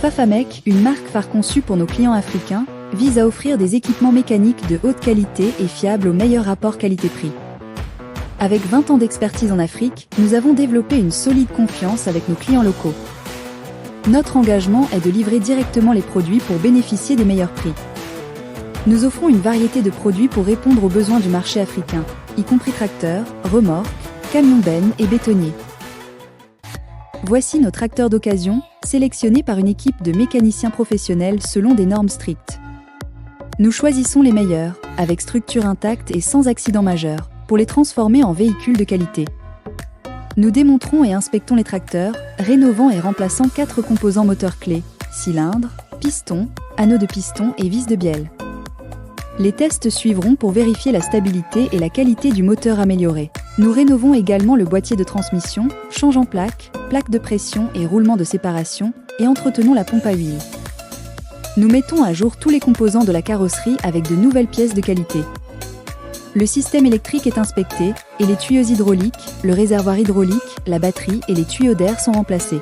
Fafamec, une marque phare conçue pour nos clients africains, vise à offrir des équipements mécaniques de haute qualité et fiables au meilleur rapport qualité-prix. Avec 20 ans d'expertise en Afrique, nous avons développé une solide confiance avec nos clients locaux. Notre engagement est de livrer directement les produits pour bénéficier des meilleurs prix. Nous offrons une variété de produits pour répondre aux besoins du marché africain, y compris tracteurs, remorques, camions-bennes et bétonniers. Voici nos tracteurs d'occasion, sélectionnés par une équipe de mécaniciens professionnels selon des normes strictes. Nous choisissons les meilleurs, avec structure intacte et sans accident majeur, pour les transformer en véhicules de qualité. Nous démontrons et inspectons les tracteurs, rénovant et remplaçant 4 composants moteurs clés, cylindres, pistons, anneaux de piston et vis de bielle. Les tests suivront pour vérifier la stabilité et la qualité du moteur amélioré. Nous rénovons également le boîtier de transmission, changeant plaques, plaques de pression et roulements de séparation, et entretenons la pompe à huile. Nous mettons à jour tous les composants de la carrosserie avec de nouvelles pièces de qualité. Le système électrique est inspecté, et les tuyaux hydrauliques, le réservoir hydraulique, la batterie et les tuyaux d'air sont remplacés.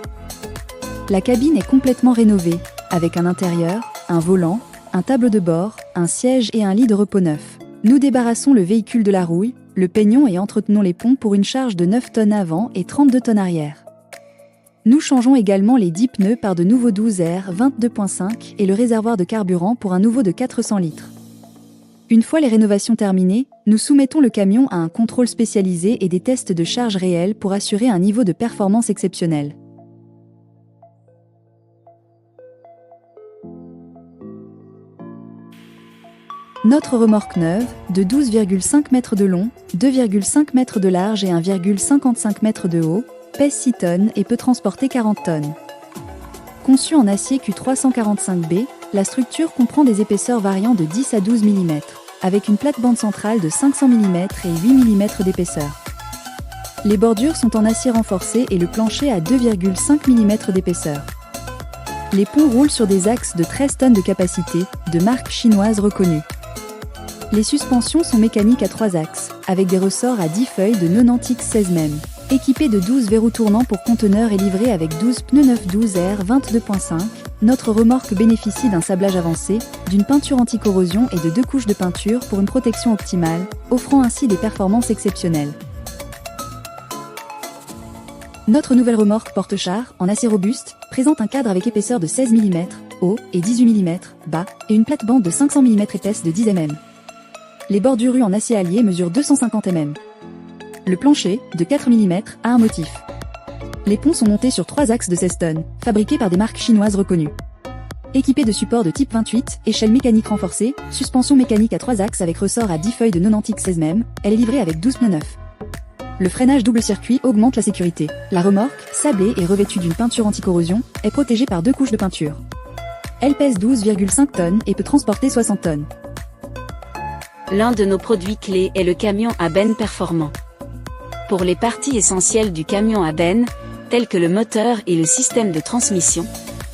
La cabine est complètement rénovée, avec un intérieur, un volant, un tableau de bord, un siège et un lit de repos neuf. Nous débarrassons le véhicule de la rouille, le peignon et entretenons les ponts pour une charge de 9 tonnes avant et 32 tonnes arrière. Nous changeons également les 10 pneus par de nouveaux 12R 22.5 et le réservoir de carburant pour un nouveau de 400 litres. Une fois les rénovations terminées, nous soumettons le camion à un contrôle spécialisé et des tests de charge réelle pour assurer un niveau de performance exceptionnel. Notre remorque neuve, de 12,5 mètres de long, 2,5 mètres de large et 1,55 mètres de haut, pèse 6 tonnes et peut transporter 40 tonnes. Conçue en acier Q345B, la structure comprend des épaisseurs variant de 10 à 12 mm, avec une plate-bande centrale de 500 mm et 8 mm d'épaisseur. Les bordures sont en acier renforcé et le plancher à 2,5 mm d'épaisseur. Les ponts roulent sur des axes de 13 tonnes de capacité, de marque chinoise reconnue. Les suspensions sont mécaniques à 3 axes, avec des ressorts à 10 feuilles de 90X 16 mm. Équipée de 12 verrous tournants pour conteneurs et livrée avec 12 pneus neufs 12R 22.5, notre remorque bénéficie d'un sablage avancé, d'une peinture anti-corrosion et de 2 couches de peinture pour une protection optimale, offrant ainsi des performances exceptionnelles. Notre nouvelle remorque porte-char, en acier robuste, présente un cadre avec épaisseur de 16 mm, haut, et 18 mm, bas, et une plate-bande de 500 mm épaisse de 10 mm. Les bordures en acier allié mesurent 250 mm. Le plancher, de 4 mm, a un motif. Les ponts sont montés sur 3 axes de 16 tonnes, fabriqués par des marques chinoises reconnues. Équipés de supports de type 28, échelle mécanique renforcée, suspension mécanique à 3 axes avec ressort à 10 feuilles de 90X 16 mm, elle est livrée avec 12 pneus neufs. Le freinage double circuit augmente la sécurité. La remorque, sablée et revêtue d'une peinture anti-corrosion, est protégée par 2 couches de peinture. Elle pèse 12,5 tonnes et peut transporter 60 tonnes. L'un de nos produits clés est le camion à benne performant. Pour les parties essentielles du camion à benne, telles que le moteur et le système de transmission,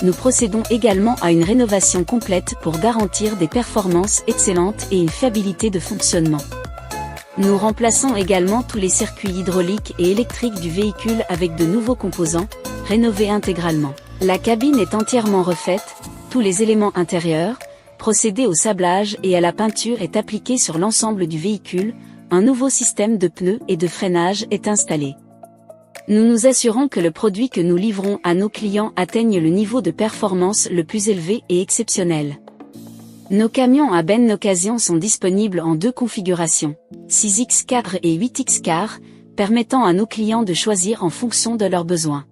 nous procédons également à une rénovation complète pour garantir des performances excellentes et une fiabilité de fonctionnement. Nous remplaçons également tous les circuits hydrauliques et électriques du véhicule avec de nouveaux composants, rénovés intégralement. La cabine est entièrement refaite, tous les éléments intérieurs, procédé au sablage et à la peinture est appliqué sur l'ensemble du véhicule, un nouveau système de pneus et de freinage est installé. Nous nous assurons que le produit que nous livrons à nos clients atteigne le niveau de performance le plus élevé et exceptionnel. Nos camions à benne d'occasion sont disponibles en 2 configurations, 6X car et 8X car, permettant à nos clients de choisir en fonction de leurs besoins.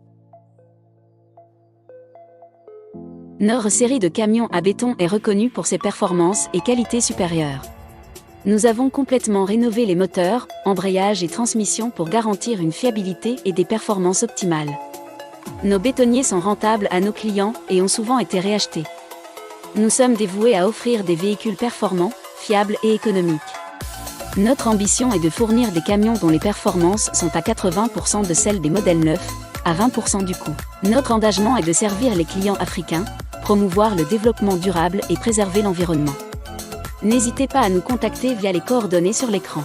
Notre série de camions à béton est reconnue pour ses performances et qualités supérieures. Nous avons complètement rénové les moteurs, embrayages et transmissions pour garantir une fiabilité et des performances optimales. Nos bétonniers sont rentables à nos clients et ont souvent été réachetés. Nous sommes dévoués à offrir des véhicules performants, fiables et économiques. Notre ambition est de fournir des camions dont les performances sont à 80% de celles des modèles neufs, à 20% du coût. Notre engagement est de servir les clients africains, promouvoir le développement durable et préserver l'environnement. N'hésitez pas à nous contacter via les coordonnées sur l'écran.